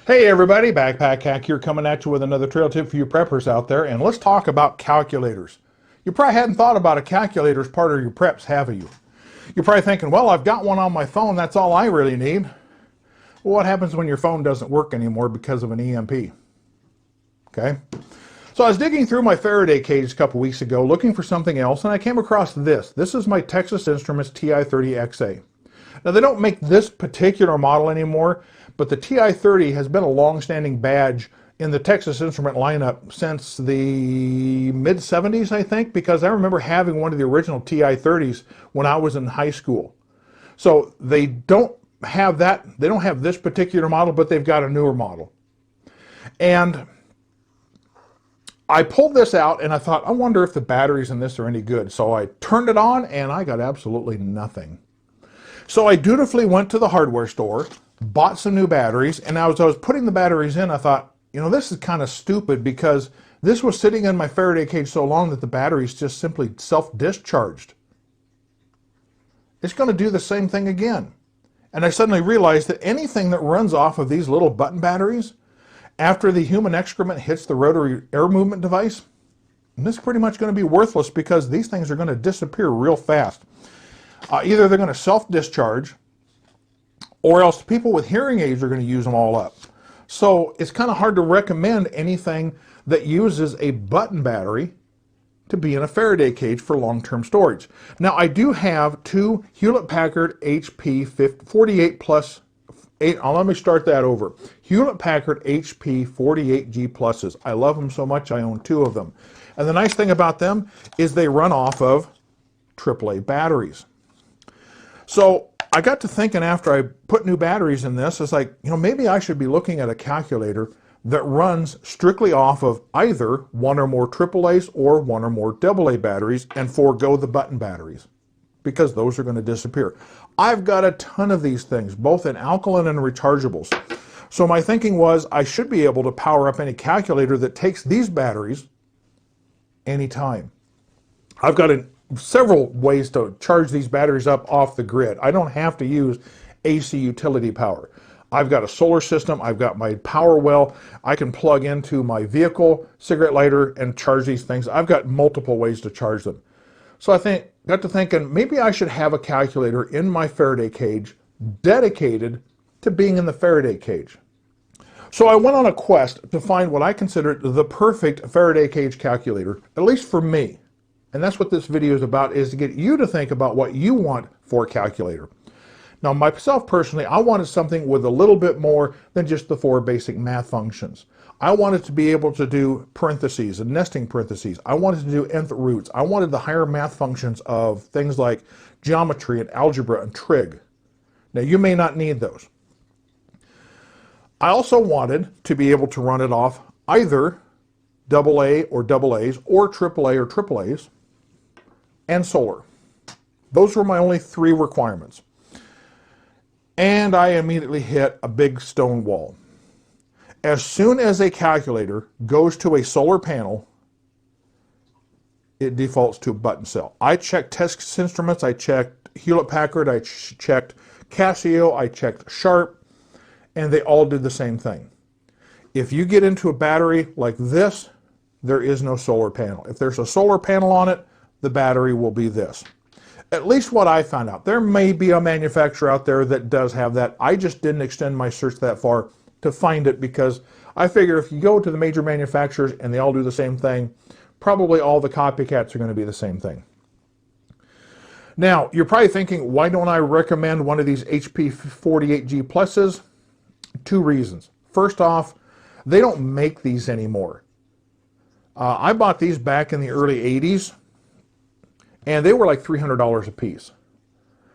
Hey everybody, Backpack Hack here coming at you with another trail tip for you preppers out there, and let's talk about calculators. You probably hadn't thought about a calculator as part of your preps, have you? You're probably thinking, well, I've got one on my phone, that's all I really need. Well, what happens when your phone doesn't work anymore because of an EMP? Okay? So I was digging through my Faraday cage a couple weeks ago looking for something else, and I came across this. This is my Texas Instruments TI-30XA. Now, they don't make this particular model anymore, but the TI-30 has been a long-standing badge in the Texas Instrument lineup since the mid-70s, I think, because I remember having one of the original TI-30s when I was in high school. So they don't have that, they don't have this particular model, but they've got a newer model. And I pulled this out and I thought, I wonder if the batteries in this are any good. So I turned it on and I got absolutely nothing. So I dutifully went to the hardware store, bought some new batteries, and as I was putting the batteries in, I thought, you know, this is kind of stupid because this was sitting in my Faraday cage so long that the batteries just simply self-discharged. It's going to do the same thing again. And I suddenly realized that anything that runs off of these little button batteries, after the human excrement hits the rotary air movement device, this is pretty much going to be worthless because these things are going to disappear real fast. Either they're going to self-discharge, or else people with hearing aids are going to use them all up. So it's kind of hard to recommend anything that uses a button battery to be in a Faraday cage for long-term storage. Now, I do have two Hewlett-Packard HP 48 plus 8. Let me start that over. Hewlett-Packard HP 48G pluses. I love them so much, I own two of them. And the nice thing about them is they run off of AAA batteries. So I got to thinking after I put new batteries in this, it's like, you know, maybe I should be looking at a calculator that runs strictly off of either one or more AAAs or one or more AA batteries and forego the button batteries because those are going to disappear. I've got a ton of these things, both in alkaline and rechargeables. So my thinking was I should be able to power up any calculator that takes these batteries anytime. I've got several ways to charge these batteries up off the grid. I don't have to use AC utility power. I've got a solar system, I've got my power well, I can plug into my vehicle cigarette lighter and charge these things. I've got multiple ways to charge them. So I got to thinking maybe I should have a calculator in my Faraday cage dedicated to being in the Faraday cage. So I went on a quest to find what I considered the perfect Faraday cage calculator, at least for me. And that's what this video is about, is to get you to think about what you want for a calculator. Now, myself personally, I wanted something with a little bit more than just the 4 basic math functions. I wanted to be able to do parentheses and nesting parentheses. I wanted to do nth roots. I wanted the higher math functions of things like geometry and algebra and trig. Now, you may not need those. I also wanted to be able to run it off either AA or AA's or AAA or AAA's and solar. Those were my only 3 requirements. And I immediately hit a big stone wall. As soon as a calculator goes to a solar panel, it defaults to a button cell. I checked Texas Instruments, I checked Hewlett-Packard, I checked Casio, I checked Sharp, and they all did the same thing. If you get into a battery like this, there is no solar panel. If there's a solar panel on it, the battery will be this. At least what I found out. There may be a manufacturer out there that does have that. I just didn't extend my search that far to find it because I figure if you go to the major manufacturers and they all do the same thing, probably all the copycats are going to be the same thing. Now, you're probably thinking, why don't I recommend one of these HP 48G pluses? 2 reasons. First off, they don't make these anymore. I bought these back in the early 80s. And they were like $300 a piece.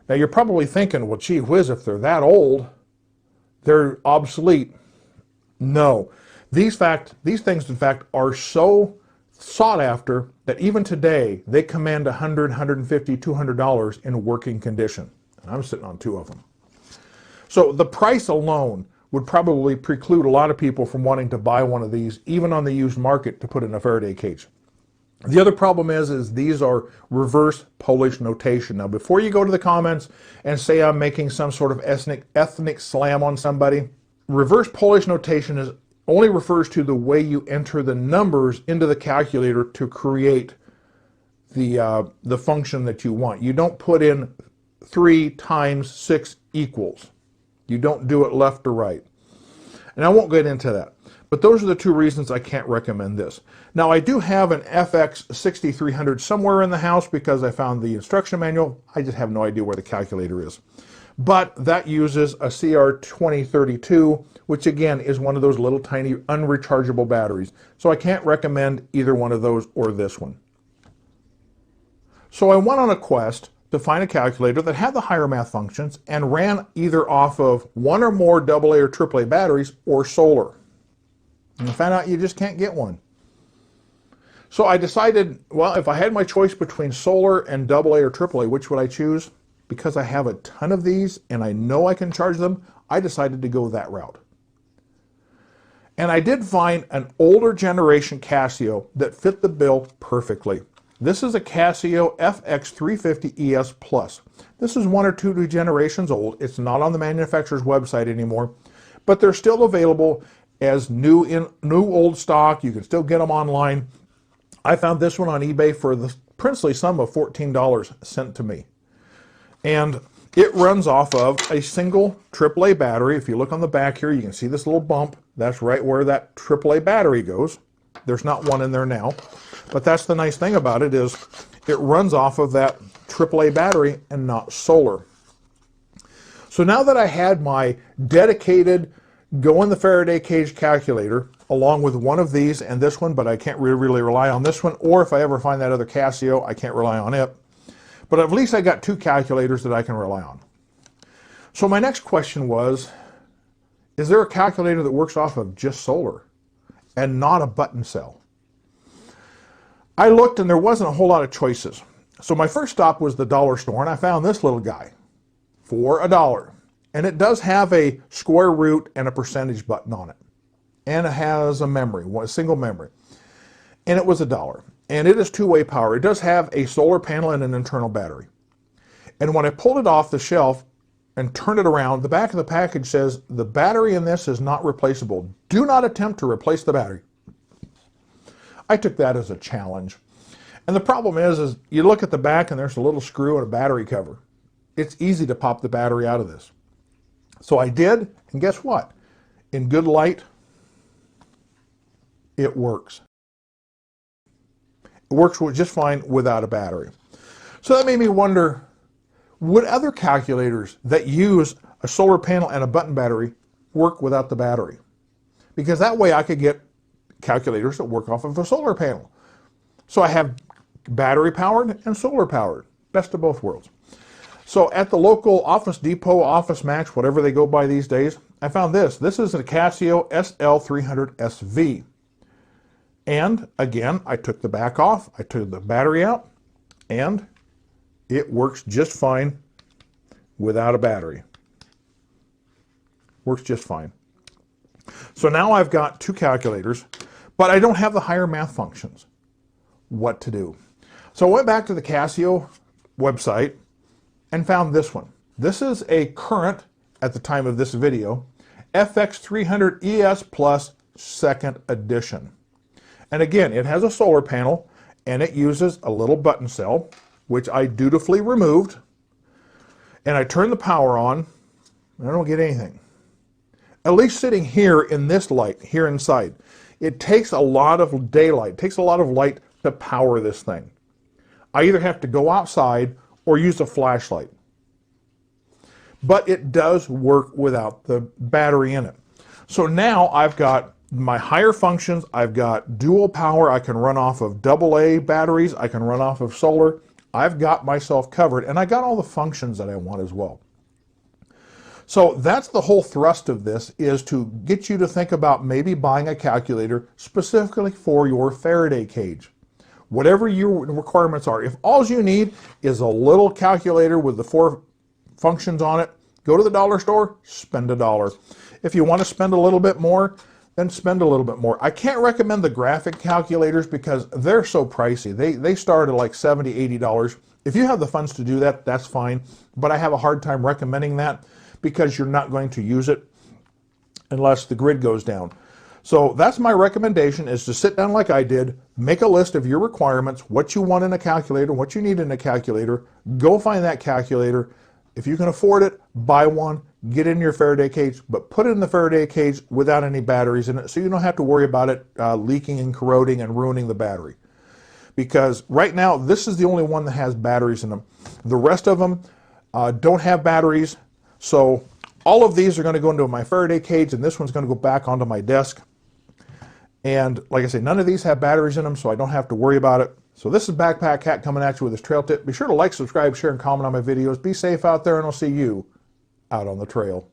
Now you're probably thinking, well, gee whiz, if they're that old, they're obsolete. No. These things, in fact, are so sought after that even today, they command $100, $150, $200 in working condition. And I'm sitting on 2 of them. So the price alone would probably preclude a lot of people from wanting to buy one of these, even on the used market, to put in a Faraday cage. The other problem is these are reverse Polish notation. Now, before you go to the comments and say I'm making some sort of ethnic slam on somebody, reverse Polish notation only refers to the way you enter the numbers into the calculator to create the function that you want. You don't put in 3 times 6 equals. You don't do it left or right. And I won't get into that. But those are the 2 reasons I can't recommend this. Now, I do have an FX 6300 somewhere in the house because I found the instruction manual. I just have no idea where the calculator is. But that uses a CR2032, which again is one of those little tiny unrechargeable batteries. So I can't recommend either one of those or this one. So I went on a quest to find a calculator that had the higher math functions and ran either off of 1 or more AA or AAA batteries or solar. And I found out you just can't get one. So I decided, well, if I had my choice between solar and AA or AAA, which would I choose? Because I have a ton of these and I know I can charge them, I decided to go that route. And I did find an older generation Casio that fit the bill perfectly. This is a Casio FX350 ES Plus. This is 1 or 2 generations old. It's not on the manufacturer's website anymore, but they're still available as new old stock. You can still get them online. I found this one on eBay for the princely sum of $14 sent to me. And it runs off of a single AAA battery. If you look on the back here, you can see this little bump. That's right where that AAA battery goes. There's not one in there now. But that's the nice thing about it is it runs off of that AAA battery and not solar. So now that I had my dedicated go in the Faraday cage calculator along with one of these and this one, but I can't really rely on this one, or if I ever find that other Casio, I can't rely on it. But at least I got 2 calculators that I can rely on. So my next question was, is there a calculator that works off of just solar and not a button cell? I looked and there wasn't a whole lot of choices. So my first stop was the dollar store and I found this little guy for $1. And it does have a square root and a percentage button on it. And it has a memory, a single memory. And it was $1. And it is 2-way power. It does have a solar panel and an internal battery. And when I pulled it off the shelf and turned it around, the back of the package says, the battery in this is not replaceable. Do not attempt to replace the battery. I took that as a challenge. And the problem is you look at the back and there's a little screw and a battery cover. It's easy to pop the battery out of this. So I did, and guess what? In good light, it works. It works just fine without a battery. So that made me wonder, would other calculators that use a solar panel and a button battery work without the battery? Because that way I could get calculators that work off of a solar panel. So I have battery powered and solar powered. Best of both worlds. So at the local Office Depot, Office Max, whatever they go by these days, I found this. This is a Casio SL300SV. And again, I took the back off, I took the battery out, and it works just fine without a battery. Works just fine. So now I've got 2 calculators, but I don't have the higher math functions. What to do? So I went back to the Casio website and found this one. This is a current, at the time of this video, FX300 ES Plus 2nd edition. And again, it has a solar panel and it uses a little button cell, which I dutifully removed. And I turn the power on and I don't get anything. At least sitting here in this light, here inside, it takes a lot of daylight, it takes a lot of light to power this thing. I either have to go outside or use a flashlight. But it does work without the battery in it. So now I've got my higher functions, I've got dual power, I can run off of AA batteries, I can run off of solar. I've got myself covered and I got all the functions that I want as well. So that's the whole thrust of this, is to get you to think about maybe buying a calculator specifically for your Faraday cage. Whatever your requirements are. If all you need is a little calculator with the 4 functions on it, go to the dollar store, spend $1. If you want to spend a little bit more, then spend a little bit more. I can't recommend the graphic calculators because they're so pricey. They start at like $70, $80. If you have the funds to do that, that's fine. But I have a hard time recommending that because you're not going to use it. unless the grid goes down. So that's my recommendation, is to sit down like I did, make a list of your requirements, what you want in a calculator, what you need in a calculator, go find that calculator. If you can afford it, buy one, get in your Faraday cage, but put it in the Faraday cage without any batteries in it, so you don't have to worry about it leaking and corroding and ruining the battery. Because right now, this is the only one that has batteries in them. The rest of them don't have batteries, so all of these are going to go into my Faraday cage, and this one's going to go back onto my desk. And like I say, none of these have batteries in them, so I don't have to worry about it. So this is Backpack Cat coming at you with his trail tip. Be sure to like, subscribe, share, and comment on my videos. Be safe out there, and I'll see you out on the trail.